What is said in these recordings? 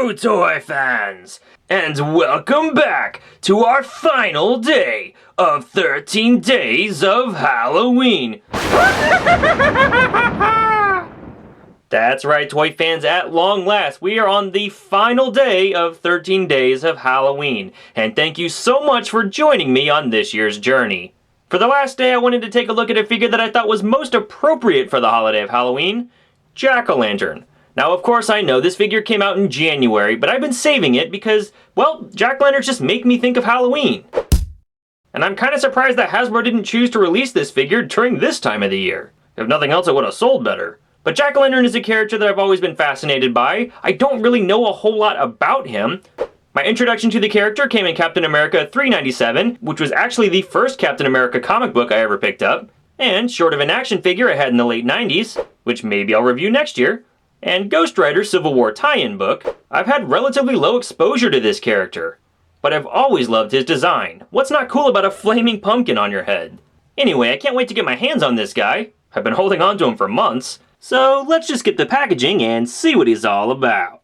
Hello, toy fans, and welcome back to our final day of 13 Days of Halloween. That's right, toy fans, at long last, we are on the final day of 13 Days of Halloween, and thank you so much for joining me on this year's journey. For the last day, I wanted to take a look at a figure that I thought was most appropriate for the holiday of Halloween, Jack-o'-lantern. Now, of course, I know this figure came out in January, but I've been saving it because, well, jack-o'-lanterns just make me think of Halloween. And I'm kind of surprised that Hasbro didn't choose to release this figure during this time of the year. If nothing else, it would have sold better. But Jack-o'-lantern is a character that I've always been fascinated by. I don't really know a whole lot about him. My introduction to the character came in Captain America 397, which was actually the first Captain America comic book I ever picked up. And short of an action figure I had in the late 90s, which maybe I'll review next year, and Ghost Rider Civil War tie-in book, I've had relatively low exposure to this character. But I've always loved his design. What's not cool about a flaming pumpkin on your head? Anyway, I can't wait to get my hands on this guy. I've been holding on to him for months. So let's just get the packaging and see what he's all about.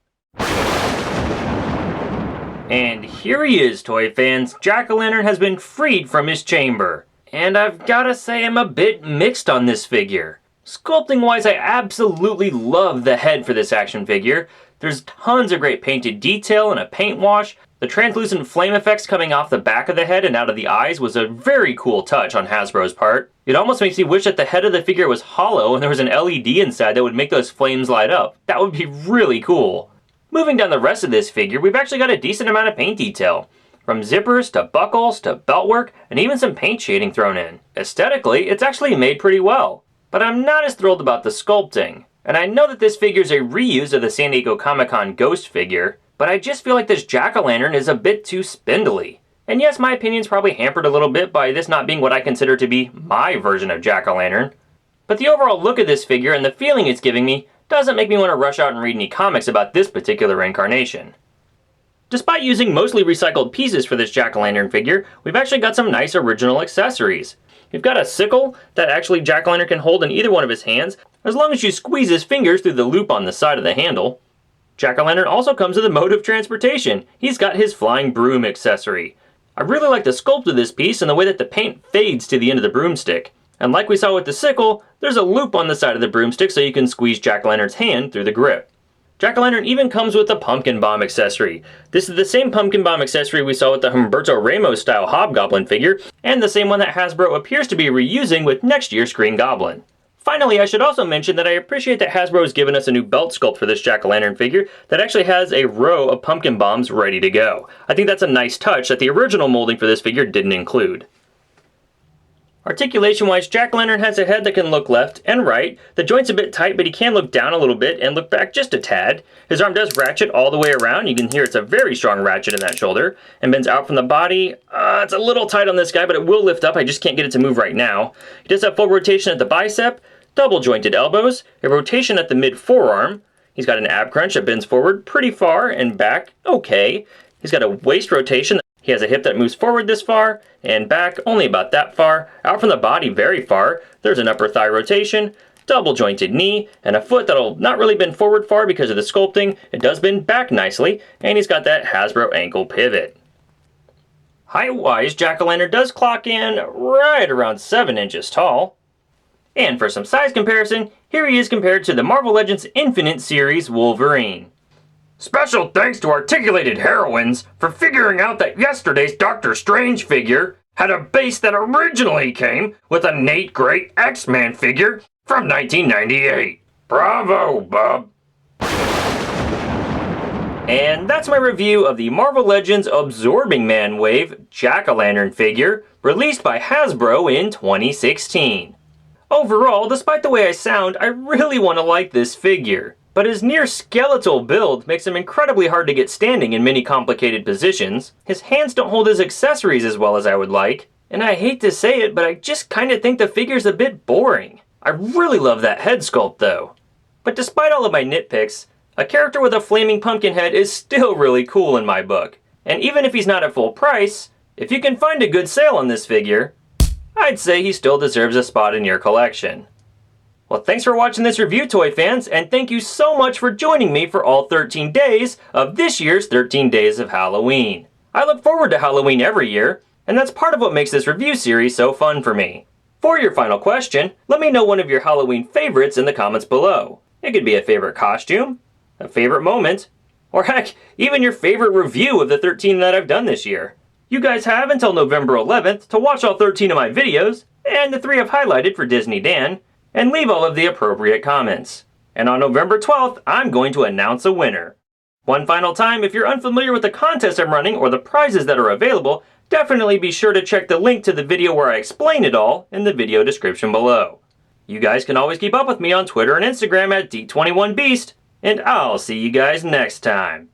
And here he is, toy fans. Jack-o'-lantern has been freed from his chamber. And I've gotta say I'm a bit mixed on this figure. Sculpting wise, I absolutely love the head for this action figure. There's tons of great painted detail and a paint wash. The translucent flame effects coming off the back of the head and out of the eyes was a very cool touch on Hasbro's part. It almost makes me wish that the head of the figure was hollow and there was an LED inside that would make those flames light up. That would be really cool. Moving down the rest of this figure, we've actually got a decent amount of paint detail. From zippers to buckles to belt work and even some paint shading thrown in. Aesthetically, it's actually made pretty well. But I'm not as thrilled about the sculpting. And I know that this figure is a reuse of the San Diego Comic-Con Ghost figure, but I just feel like this jack-o'-lantern is a bit too spindly. And yes, my opinion's probably hampered a little bit by this not being what I consider to be my version of jack-o'-lantern. But the overall look of this figure and the feeling it's giving me doesn't make me want to rush out and read any comics about this particular incarnation. Despite using mostly recycled pieces for this jack-o'-lantern figure, we've actually got some nice original accessories. We've got a sickle that actually jack-o'-lantern can hold in either one of his hands, as long as you squeeze his fingers through the loop on the side of the handle. Jack-o'-lantern also comes with a mode of transportation. He's got his flying broom accessory. I really like the sculpt of this piece and the way that the paint fades to the end of the broomstick. And like we saw with the sickle, there's a loop on the side of the broomstick so you can squeeze jack-o'-lantern's hand through the grip. Jack-o'-lantern even comes with a pumpkin bomb accessory. This is the same pumpkin bomb accessory we saw with the Humberto Ramos style Hobgoblin figure, and the same one that Hasbro appears to be reusing with next year's Green Goblin. Finally, I should also mention that I appreciate that Hasbro has given us a new belt sculpt for this jack-o'-lantern figure that actually has a row of pumpkin bombs ready to go. I think that's a nice touch that the original molding for this figure didn't include. Articulation-wise, jack-o'-lantern has a head that can look left and right. The joint's a bit tight, but he can look down a little bit and look back just a tad. His arm does ratchet all the way around. You can hear it's a very strong ratchet in that shoulder. And bends out from the body. It's a little tight on this guy, but it will lift up. I just can't get it to move right now. He does have full rotation at the bicep, double jointed elbows, a rotation at the mid-forearm. He's got an ab crunch that bends forward pretty far and back okay. He's got a waist rotation. He has a hip that moves forward this far, and back only about that far, out from the body very far. There's an upper thigh rotation, double jointed knee, and a foot that'll not really bend forward far because of the sculpting. It does bend back nicely, and he's got that Hasbro ankle pivot. Height-wise, jack-o'-lantern does clock in right around 7 inches tall. And for some size comparison, here he is compared to the Marvel Legends Infinite Series Wolverine. Special thanks to Articulated Heroines for figuring out that yesterday's Doctor Strange figure had a base that originally came with a Nate Gray X-Man figure from 1998. Bravo, bub! And that's my review of the Marvel Legends Absorbing Man Wave Jack-o'-lantern figure released by Hasbro in 2016. Overall, despite the way I sound, I really want to like this figure. But his near skeletal build makes him incredibly hard to get standing in many complicated positions. His hands don't hold his accessories as well as I would like. And I hate to say it, but I just kinda think the figure's a bit boring. I really love that head sculpt though. But despite all of my nitpicks, a character with a flaming pumpkin head is still really cool in my book. And even if he's not at full price, if you can find a good sale on this figure, I'd say he still deserves a spot in your collection. Well, thanks for watching this review, toy fans, and thank you so much for joining me for all 13 days of this year's 13 Days of Halloween. I look forward to Halloween every year, and that's part of what makes this review series so fun for me. For your final question, let me know one of your Halloween favorites in the comments below. It could be a favorite costume, a favorite moment, or heck, even your favorite review of the 13 that I've done this year. You guys have until November 11th to watch all 13 of my videos, and the 3 I've highlighted for Disney Dan, and leave all of the appropriate comments. And on November 12th, I'm going to announce a winner. One final time, if you're unfamiliar with the contest I'm running or the prizes that are available, definitely be sure to check the link to the video where I explain it all in the video description below. You guys can always keep up with me on Twitter and Instagram at D21Beast, and I'll see you guys next time.